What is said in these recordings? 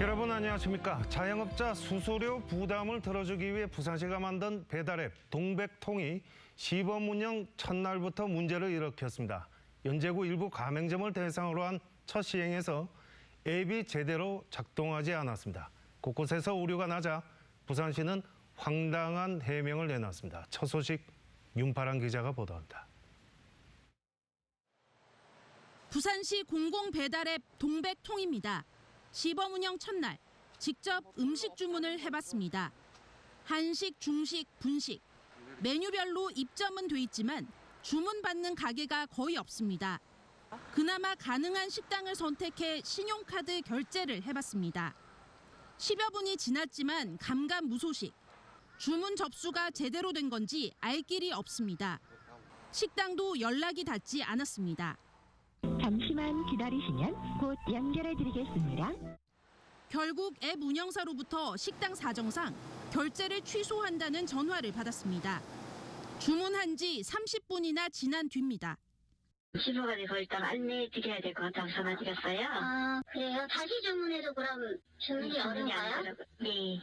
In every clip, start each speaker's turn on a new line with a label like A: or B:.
A: 여러분 안녕하십니까. 자영업자 수수료 부담을 덜어주기 위해 부산시가 만든 배달앱 동백통이 시범 운영 첫날부터 문제를 일으켰습니다. 연제구 일부 가맹점을 대상으로 한 첫 시행에서 앱이 제대로 작동하지 않았습니다. 곳곳에서 오류가 나자 부산시는 황당한 해명을 내놨습니다. 첫 소식 윤파란 기자가 보도합니다.
B: 부산시 공공배달앱 동백통입니다. 시범 운영 첫날 직접 음식 주문을 해봤습니다. 한식, 중식, 분식 메뉴별로 입점은 돼 있지만 주문받는 가게가 거의 없습니다. 그나마 가능한 식당을 선택해 신용카드 결제를 해봤습니다. 10여 분이 지났지만 감감무소식. 주문 접수가 제대로 된 건지 알 길이 없습니다. 식당도 연락이 닿지 않았습니다.
C: 잠시만 기다리시면 곧 연결해드리겠습니다.
B: 결국 앱 운영사로부터 식당 사정상 결제를 취소한다는 전화를 받았습니다. 주문한 지 30분이나 지난 뒤입니다.
D: 취소가 돼서 일단 안내해 드려야 될 것 같아서 전화 드렸어요.
E: 아, 그래요? 다시 주문해도 그럼 주문이 어려운가요?
D: 네.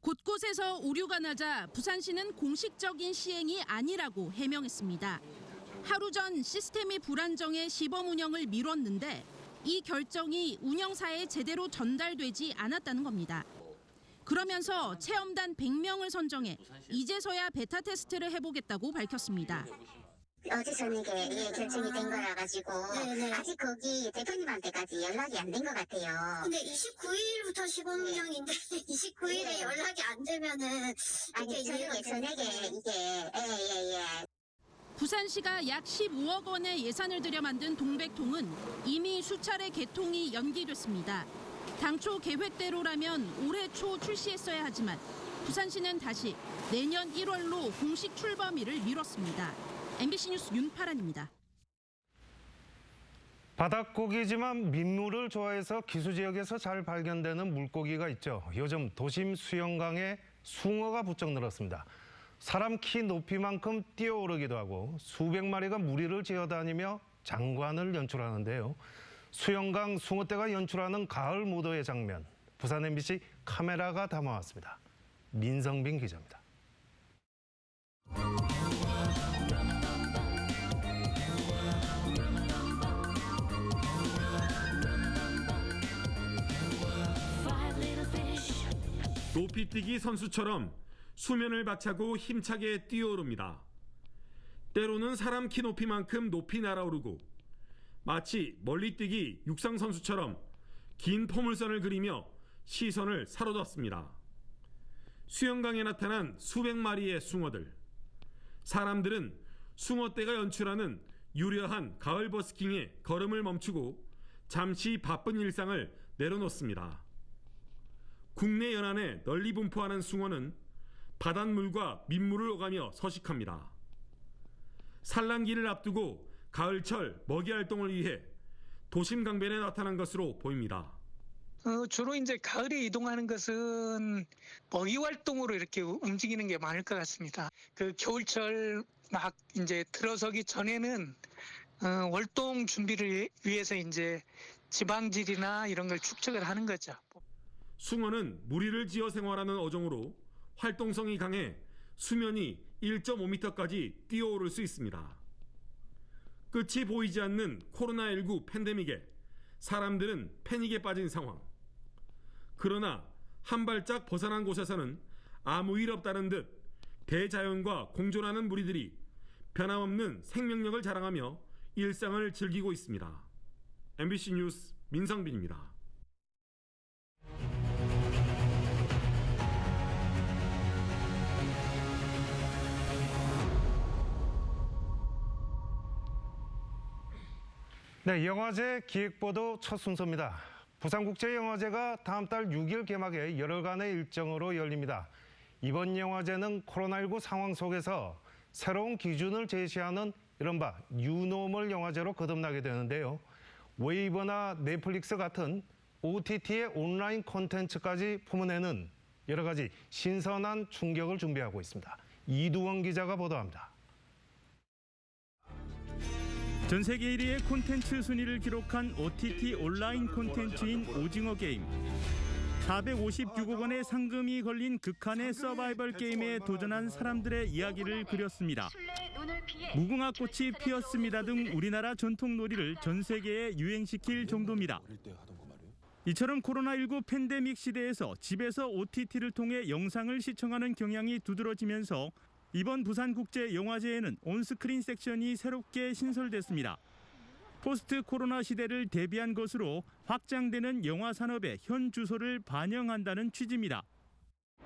B: 곳곳에서 오류가 나자 부산시는 공식적인 시행이 아니라고 해명했습니다. 하루 전 시스템이 불안정해 시범 운영을 미뤘는데 이 결정이 운영사에 제대로 전달되지 않았다는 겁니다. 그러면서 체험단 100명을 선정해 이제서야 베타 테스트를 해보겠다고 밝혔습니다.
E: 어제 저녁에 결정이 된 거라 가지고 아직 거기 대표님한테까지 연락이 안 된 것 같아요.
F: 근데 29일부터 시범 운영인데 29일에 연락이 안 되면은
E: 아니 저녁에 이게 예.
B: 부산시가 약 15억 원의 예산을 들여 만든 동백통은 이미 수차례 개통이 연기됐습니다. 당초 계획대로라면 올해 초 출시했어야 하지만 부산시는 다시 내년 1월로 공식 출범일을 미뤘습니다. MBC 뉴스 윤파란입니다.
A: 바닷고기지만 민물을 좋아해서 기수지역에서 잘 발견되는 물고기가 있죠. 요즘 도심 수영강에 숭어가 부쩍 늘었습니다. 사람 키 높이만큼 뛰어오르기도 하고 수백 마리가 무리를 지어다니며 장관을 연출하는데요. 수영강 숭어떼가 연출하는 가을 무도의 장면, 부산 MBC 카메라가 담아왔습니다. 민성빈 기자입니다.
G: 높이뛰기 선수처럼 수면을 박차고 힘차게 뛰어오릅니다. 때로는 사람 키 높이만큼 높이 날아오르고 마치 멀리뛰기 육상 선수처럼 긴 포물선을 그리며 시선을 사로잡습니다. 수영강에 나타난 수백 마리의 숭어들. 사람들은 숭어떼가 연출하는 유려한 가을 버스킹에 걸음을 멈추고 잠시 바쁜 일상을 내려놓습니다. 국내 연안에 널리 분포하는 숭어는 바닷물과 민물을 오가며 서식합니다. 산란기를 앞두고 가을철 먹이 활동을 위해 도심 강변에 나타난 것으로 보입니다.
H: 주로 이제 가을에 이동하는 것은 먹이 활동으로 이렇게 움직이는 게 많을 것 같습니다. 그 겨울철 막 이제 들어서기 전에는 월동 준비를 위해서 이제 지방질이나 이런 걸 축적을 하는 거죠.
G: 숭어는 무리를 지어 생활하는 어종으로 활동성이 강해 수면이 1.5m까지 뛰어오를 수 있습니다. 끝이 보이지 않는 코로나19 팬데믹에 사람들은 패닉에 빠진 상황. 그러나 한 발짝 벗어난 곳에서는 아무 일 없다는 듯 대자연과 공존하는 무리들이 변함없는 생명력을 자랑하며 일상을 즐기고 있습니다. MBC 뉴스 민성빈입니다.
A: 네, 영화제 기획보도 첫 순서입니다. 부산국제영화제가 다음 달 6일 개막해 열흘간의 일정으로 열립니다. 이번 영화제는 코로나19 상황 속에서 새로운 기준을 제시하는 이른바 뉴노멀 영화제로 거듭나게 되는데요. 웨이버나 넷플릭스 같은 OTT의 온라인 콘텐츠까지 품어내는 여러 가지 신선한 충격을 준비하고 있습니다. 이두원 기자가 보도합니다.
I: 전 세계 1위의 콘텐츠 순위를 기록한 OTT 온라인 콘텐츠인 오징어 게임. 456억 원의 상금이 걸린 극한의 서바이벌 게임에 도전한 사람들의 이야기를 그렸습니다. 무궁화 꽃이 피었습니다 등 우리나라 전통 놀이를 전 세계에 유행시킬 정도입니다. 이처럼 코로나19 팬데믹 시대에서 집에서 OTT를 통해 영상을 시청하는 경향이 두드러지면서 이번 부산국제영화제에는 온스크린 섹션이 새롭게 신설됐습니다. 포스트 코로나 시대를 대비한 것으로 확장되는 영화 산업의 현 주소를 반영한다는 취지입니다.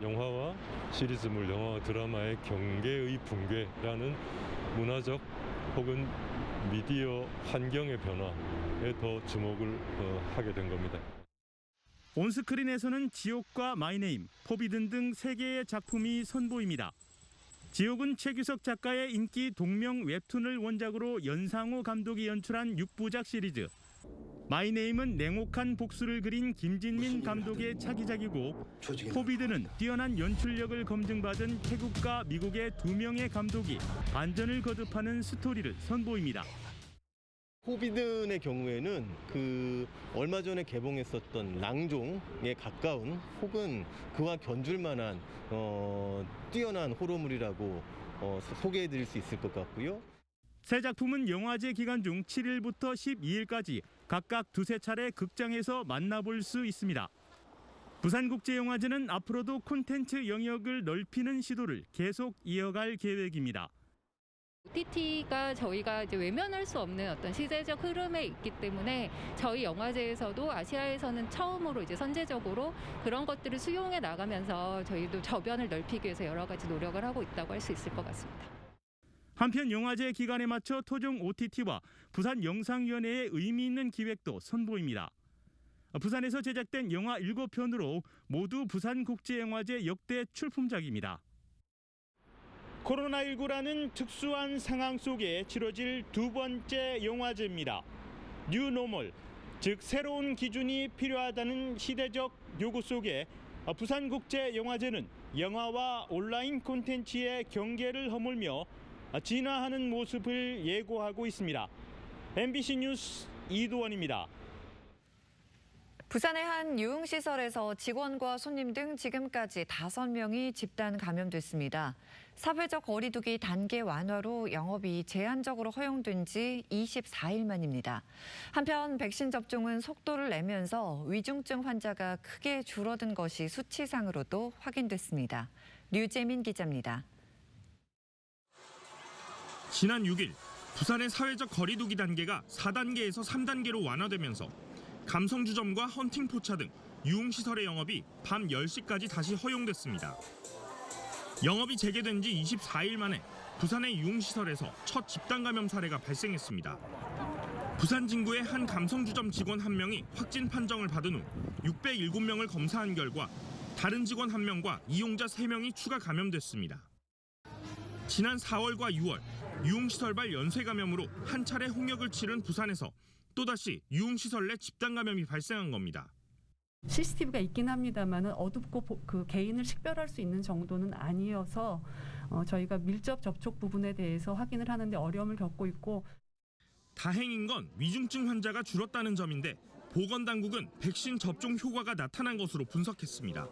J: 영화와 시리즈물, 영화 드라마의 경계의 붕괴라는 문화적 혹은 미디어 환경의 변화에 더 주목을 하게 된 겁니다.
I: 온스크린에서는 지옥과 마이네임, 포비든 등 3개의 작품이 선보입니다. 지옥은 최규석 작가의 인기 동명 웹툰을 원작으로 연상호 감독이 연출한 6부작 시리즈. 마이네임은 냉혹한 복수를 그린 김진민 감독의 차기작이고 포비든은 뛰어난 연출력을 검증받은 태국과 미국의 2명의 감독이 반전을 거듭하는 스토리를 선보입니다.
K: 포비든의 경우에는 얼마 전에 개봉했었던 랑종에 가까운 혹은 그와 견줄 만한 뛰어난 호러물이라고 소개해드릴 수 있을 것 같고요.
I: 새 작품은 영화제 기간 중 7일부터 12일까지 각각 2~3차례 극장에서 만나볼 수 있습니다. 부산국제영화제는 앞으로도 콘텐츠 영역을 넓히는 시도를 계속 이어갈 계획입니다.
L: OTT가 저희가 이제 외면할 수 없는 어떤 시대적 흐름에 있기 때문에 저희 영화제에서도 아시아에서는 처음으로 이제 선제적으로 그런 것들을 수용해 나가면서 저희도 저변을 넓히기 위해서 여러 가지 노력을 하고 있다고 할 수 있을 것 같습니다.
I: 한편 영화제 기간에 맞춰 토종 OTT와 부산영상위원회의 의미 있는 기획도 선보입니다. 부산에서 제작된 영화 7편으로 모두 부산국제영화제 역대 출품작입니다. 코로나19라는 특수한 상황 속에 치러질 2번째 영화제입니다. 뉴노멀, 즉 새로운 기준이 필요하다는 시대적 요구 속에 부산국제영화제는 영화와 온라인 콘텐츠의 경계를 허물며 진화하는 모습을 예고하고 있습니다. MBC 뉴스 이두원입니다.
M: 부산의 한 유흥시설에서 직원과 손님 등 지금까지 5명이 집단 감염됐습니다. 사회적 거리두기 단계 완화로 영업이 제한적으로 허용된 지 24일 만입니다. 한편 백신 접종은 속도를 내면서 위중증 환자가 크게 줄어든 것이 수치상으로도 확인됐습니다. 류재민 기자입니다.
N: 지난 6일 부산의 사회적 거리두기 단계가 4단계에서 3단계로 완화되면서 감성주점과 헌팅포차 등 유흥시설의 영업이 밤 10시까지 다시 허용됐습니다. 영업이 재개된 지 24일 만에 부산의 유흥시설에서 첫 집단 감염 사례가 발생했습니다. 부산 진구의 한 감성주점 직원 1명이 확진 판정을 받은 후 607명을 검사한 결과 다른 직원 1명과 이용자 3명이 추가 감염됐습니다. 지난 4월과 6월 유흥시설발 연쇄 감염으로 한 차례 홍역을 치른 부산에서 또다시 유흥시설 내 집단 감염이 발생한 겁니다.
O: CCTV가 있긴 합니다만 어둡고 그 개인을 식별할 수 있는 정도는 아니어서 저희가 밀접 접촉 부분에 대해서 확인을 하는데 어려움을 겪고 있고.
N: 다행인 건 위중증 환자가 줄었다는 점인데 보건당국은 백신 접종 효과가 나타난 것으로 분석했습니다.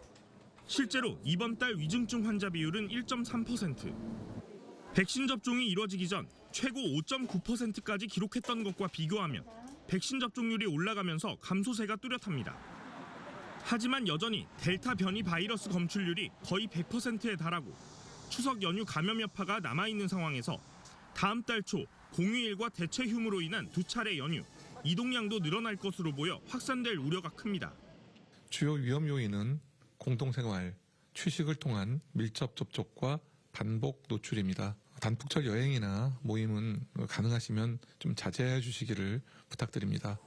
N: 실제로 이번 달 위중증 환자 비율은 1.3%. 백신 접종이 이루어지기 전 최고 5.9%까지 기록했던 것과 비교하면 백신 접종률이 올라가면서 감소세가 뚜렷합니다. 하지만 여전히 델타 변이 바이러스 검출률이 거의 100%에 달하고 추석 연휴 감염 여파가 남아있는 상황에서 다음 달 초 공휴일과 대체 휴무로 인한 2차례 연휴, 이동량도 늘어날 것으로 보여 확산될 우려가 큽니다.
P: 주요 위험 요인은 공동생활, 취식을 통한 밀접 접촉과 반복 노출입니다. 단폭철 여행이나 모임은 가능하시면 좀 자제해 주시기를 부탁드립니다.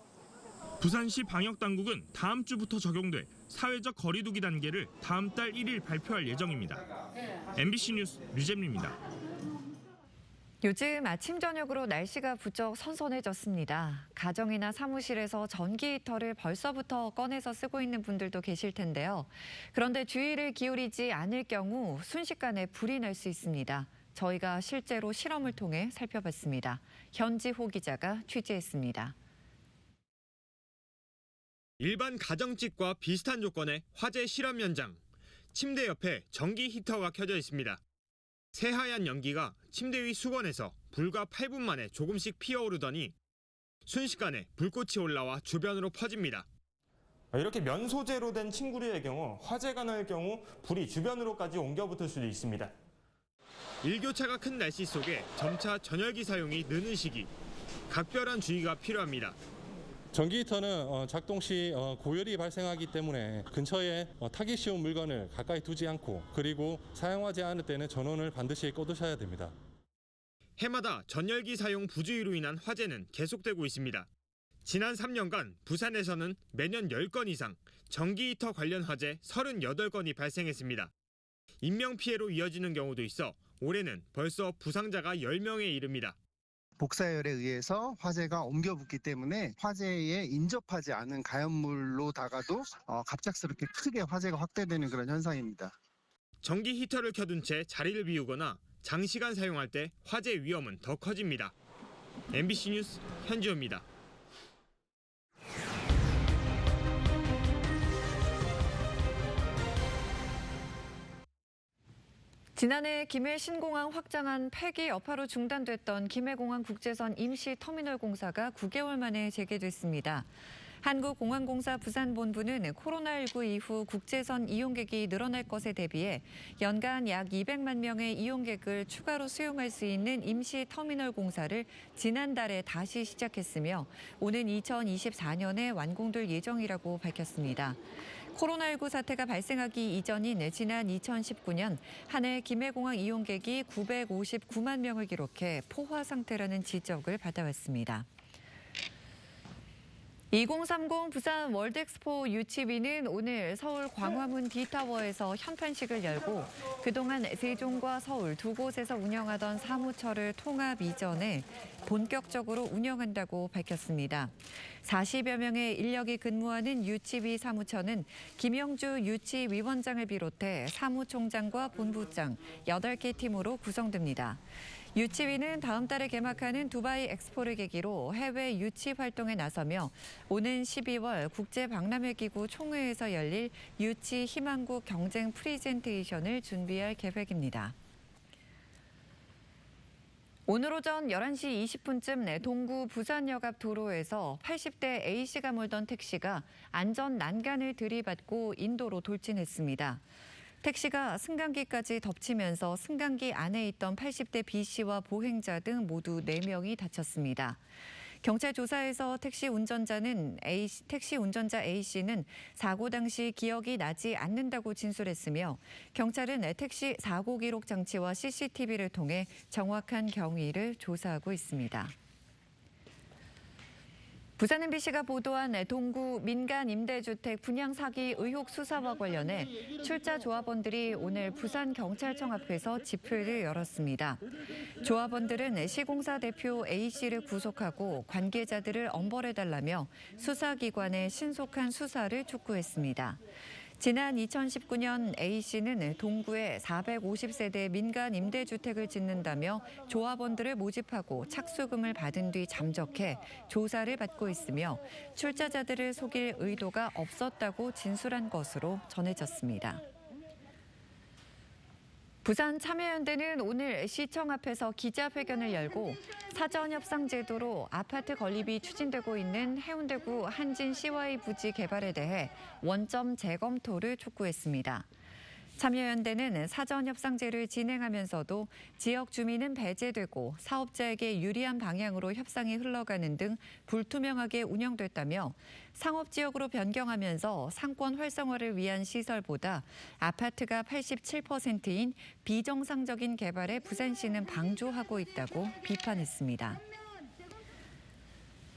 N: 부산시 방역당국은 다음 주부터 적용될 사회적 거리두기 단계를 다음 달 1일 발표할 예정입니다. MBC 뉴스 류재민입니다.
M: 요즘 아침 저녁으로 날씨가 부쩍 선선해졌습니다. 가정이나 사무실에서 전기 히터를 벌써부터 꺼내서 쓰고 있는 분들도 계실 텐데요. 그런데 주의를 기울이지 않을 경우 순식간에 불이 날 수 있습니다. 저희가 실제로 실험을 통해 살펴봤습니다. 현지호 기자가 취재했습니다.
Q: 일반 가정집과 비슷한 조건의 화재 실험 현장. 침대 옆에 전기 히터가 켜져 있습니다. 새하얀 연기가 침대 위 수건에서 불과 8분 만에 조금씩 피어오르더니 순식간에 불꽃이 올라와 주변으로 퍼집니다.
R: 이렇게 면 소재로 된 침구류의 경우 화재가 날 경우 불이 주변으로까지 옮겨 붙을 수도 있습니다.
Q: 일교차가 큰 날씨 속에 점차 전열기 사용이 느는 시기. 각별한 주의가 필요합니다.
S: 전기 히터는 작동 시 고열이 발생하기 때문에 근처에 타기 쉬운 물건을 가까이 두지 않고 그리고 사용하지 않을 때는 전원을 반드시 꺼두셔야 됩니다.
Q: 해마다 전열기 사용 부주의로 인한 화재는 계속되고 있습니다. 지난 3년간 부산에서는 매년 10건 이상 전기 히터 관련 화재 38건이 발생했습니다. 인명피해로 이어지는 경우도 있어 올해는 벌써 부상자가 10명에 이릅니다.
T: 복사열에 의해서 화재가 옮겨 붙기 때문에 화재에 인접하지 않은 가연물로다가도 갑작스럽게 크게 화재가 확대되는 그런 현상입니다.
Q: 전기 히터를 켜둔 채 자리를 비우거나 장시간 사용할 때 화재 위험은 더 커집니다. MBC 뉴스 현지호입니다.
M: 지난해 김해 신공항 확장안 폐기 여파로 중단됐던 김해공항 국제선 임시터미널 공사가 9개월 만에 재개됐습니다. 한국공항공사 부산본부는 코로나19 이후 국제선 이용객이 늘어날 것에 대비해 연간 약 200만 명의 이용객을 추가로 수용할 수 있는 임시터미널 공사를 지난달에 다시 시작했으며 오는 2024년에 완공될 예정이라고 밝혔습니다. 코로나19 사태가 발생하기 이전인 지난 2019년 한 해 김해공항 이용객이 959만 명을 기록해 포화 상태라는 지적을 받아왔습니다. 2030 부산 월드엑스포 유치비는 오늘 서울 광화문 D타워에서 현판식을 열고 그동안 세종과 서울 두 곳에서 운영하던 사무처를 통합 이전에 본격적으로 운영한다고 밝혔습니다. 40여 명의 인력이 근무하는 유치비 사무처는 김영주 유치위원장을 비롯해 사무총장과 본부장 8개 팀으로 구성됩니다. 유치위는 다음 달에 개막하는 두바이 엑스포를 계기로 해외 유치 활동에 나서며 오는 12월 국제박람회기구 총회에서 열릴 유치 희망국 경쟁 프리젠테이션을 준비할 계획입니다. 오늘 오전 11시 20분쯤 동구 부산역 앞 도로에서 80대 A씨가 몰던 택시가 안전 난간을 들이받고 인도로 돌진했습니다. 택시가 승강기까지 덮치면서 승강기 안에 있던 80대 B씨와 보행자 등 모두 4명이 다쳤습니다. 경찰 조사에서 택시 운전자 A씨는 사고 당시 기억이 나지 않는다고 진술했으며 경찰은 택시 사고 기록 장치와 CCTV를 통해 정확한 경위를 조사하고 있습니다. 부산 MBC가 보도한 동구 민간 임대주택 분양 사기 의혹 수사와 관련해 출자 조합원들이 오늘 부산경찰청 앞에서 집회를 열었습니다. 조합원들은 시공사 대표 A씨를 구속하고 관계자들을 엄벌해달라며 수사기관의 신속한 수사를 촉구했습니다. 지난 2019년 A씨는 동구에 450세대 민간 임대주택을 짓는다며 조합원들을 모집하고 착수금을 받은 뒤 잠적해 조사를 받고 있으며 출자자들을 속일 의도가 없었다고 진술한 것으로 전해졌습니다. 부산 참여연대는 오늘 시청 앞에서 기자회견을 열고 사전협상 제도로 아파트 건립이 추진되고 있는 해운대구 한진 CY 부지 개발에 대해 원점 재검토를 촉구했습니다. 참여연대는 사전협상제를 진행하면서도 지역 주민은 배제되고 사업자에게 유리한 방향으로 협상이 흘러가는 등 불투명하게 운영됐다며 상업지역으로 변경하면서 상권 활성화를 위한 시설보다 아파트가 87%인 비정상적인 개발에 부산시는 방조하고 있다고 비판했습니다.